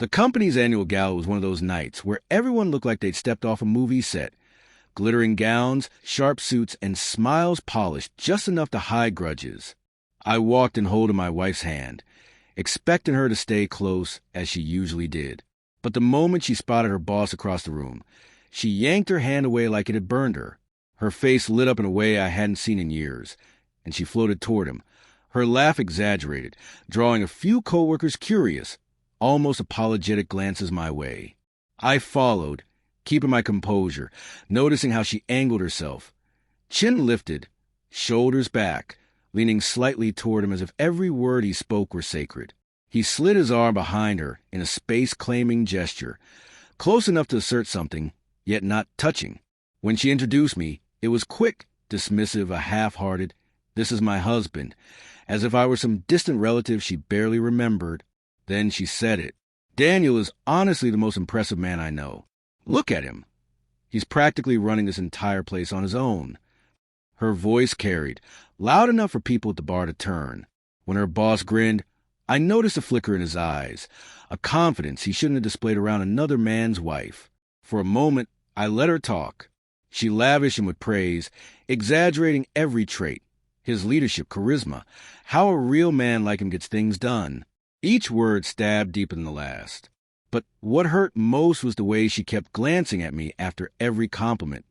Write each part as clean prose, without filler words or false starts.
The company's annual gala was one of those nights where everyone looked like they'd stepped off a movie set. Glittering gowns, sharp suits, and smiles polished just enough to hide grudges. I walked in holding my wife's hand, expecting her to stay close as she usually did. But the moment she spotted her boss across the room, she yanked her hand away like it had burned her. Her face lit up in a way I hadn't seen in years, and she floated toward him, her laugh exaggerated, drawing a few coworkers curious, almost apologetic glances my way. I followed, keeping my composure, noticing how she angled herself. Chin lifted, shoulders back, leaning slightly toward him as if every word he spoke were sacred. He slid his arm behind her in a space-claiming gesture, close enough to assert something, yet not touching. When she introduced me, it was quick, dismissive, a half-hearted, "This is my husband," as if I were some distant relative she barely remembered. Then she said it. "Daniel is honestly the most impressive man I know. Look at him. He's practically running this entire place on his own." Her voice carried, loud enough for people at the bar to turn. When her boss grinned, I noticed a flicker in his eyes, a confidence he shouldn't have displayed around another man's wife. For a moment, I let her talk. She lavished him with praise, exaggerating every trait. His leadership, charisma, how a real man like him gets things done. Each word stabbed deeper than the last. But what hurt most was the way she kept glancing at me after every compliment,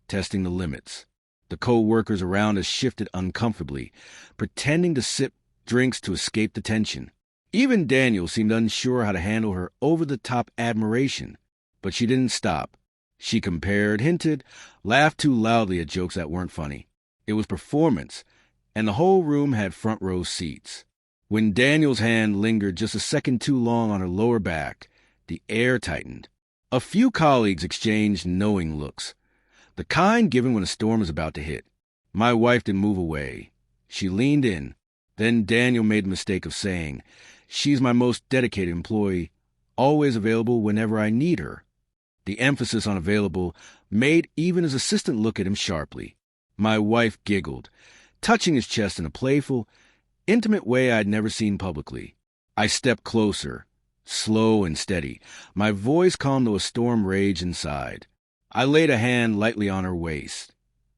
testing the limits. The co-workers around us shifted uncomfortably, pretending to sip drinks to escape the tension. Even Daniel seemed unsure how to handle her over-the-top admiration. But she didn't stop. She compared, hinted, laughed too loudly at jokes that weren't funny. It was performance, and the whole room had front-row seats. When Daniel's hand lingered just a second too long on her lower back, the air tightened. A few colleagues exchanged knowing looks, the kind given when a storm is about to hit. My wife didn't move away. She leaned in. Then Daniel made the mistake of saying, "She's my most dedicated employee, always available whenever I need her." The emphasis on available made even his assistant look at him sharply. My wife giggled, touching his chest in a playful, intimate way I'd never seen publicly. I stepped closer, slow and steady, my voice calm though a storm raged inside. I laid a hand lightly on her waist,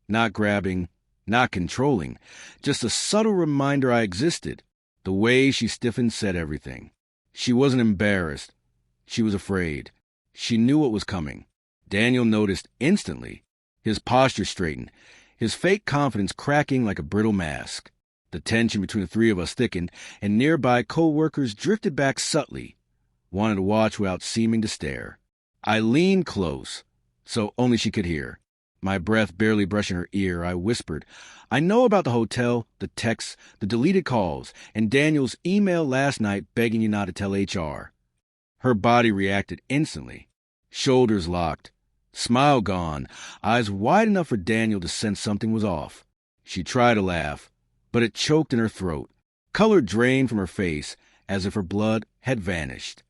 not grabbing, not controlling, just a subtle reminder I existed. The way she stiffened said everything. She wasn't embarrassed. She was afraid. She knew what was coming. Daniel noticed instantly. His posture straightened, his fake confidence cracking like a brittle mask. The tension between the three of us thickened, and nearby co-workers drifted back subtly, wanted to watch without seeming to stare. I leaned close, so only she could hear. My breath barely brushing her ear, I whispered, "I know about the hotel, the texts, the deleted calls, and Daniel's email last night begging you not to tell HR. Her body reacted instantly. Shoulders locked, smile gone, eyes wide enough for Daniel to sense something was off. She tried to laugh, but it choked in her throat. Color drained from her face as if her blood had vanished.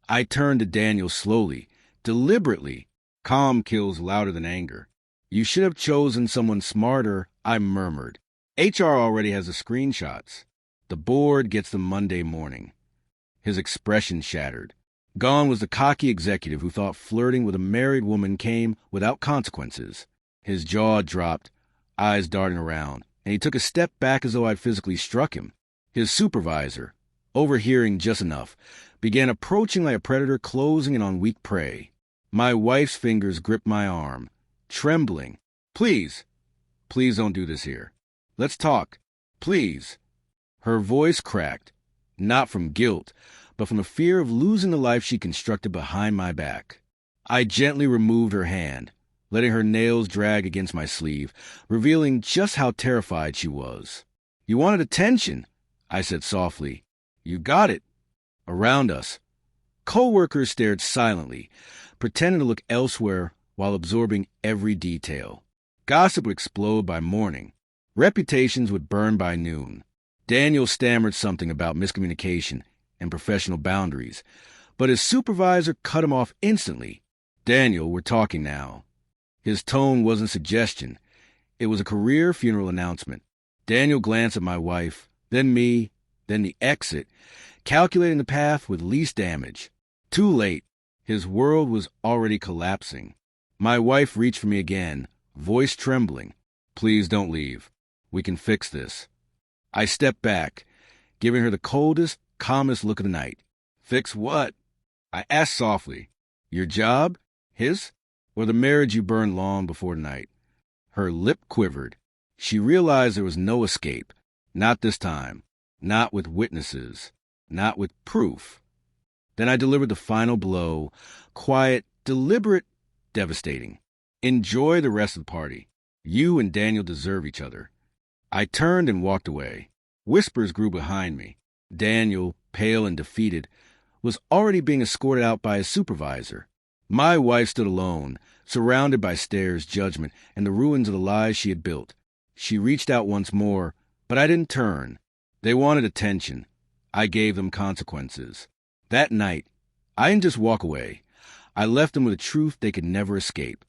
I turned to Daniel slowly, deliberately. Calm kills louder than anger. "You should have chosen someone smarter," I murmured. "HR already has the screenshots. The board gets them Monday morning." His expression shattered. Gone was the cocky executive who thought flirting with a married woman came without consequences. His jaw dropped, eyes darting around, and he took a step back as though I'd physically struck him. His supervisor, overhearing just enough, began approaching like a predator closing in on weak prey. My wife's fingers gripped my arm, trembling. Please don't do this here. Let's talk. Please." Her voice cracked, not from guilt, but from the fear of losing the life she constructed behind my back. I gently removed her hand, letting her nails drag against my sleeve, revealing just how terrified she was. "You wanted attention," I said softly. "You got it." Around us, co-workers stared silently, pretending to look elsewhere while absorbing every detail. Gossip would explode by morning. Reputations would burn by noon. Daniel stammered something about miscommunication and professional boundaries, but his supervisor cut him off instantly. "Daniel, we're talking now." His tone wasn't suggestion. It was a career funeral announcement. Daniel glanced at my wife, then me, then the exit, calculating the path with least damage. Too late. His world was already collapsing. My wife reached for me again, voice trembling. Please don't leave. We can fix this. I stepped back, giving her the coldest, calmest look of the night. Fix what? I asked softly. Your job? His? Or the marriage you burned long before tonight? Her lip quivered. She realized there was no escape. Not this time. Not with witnesses. Not with proof. Then I delivered the final blow. Quiet, deliberate, devastating. Enjoy the rest of the party. You and Daniel deserve each other. I turned and walked away. Whispers grew behind me. Daniel, pale and defeated, was already being escorted out by his supervisor. My wife stood alone, surrounded by stares, judgment, and the ruins of the lies she had built. She reached out once more, but I didn't turn. They wanted attention. I gave them consequences. That night, I didn't just walk away. I left them with a truth they could never escape.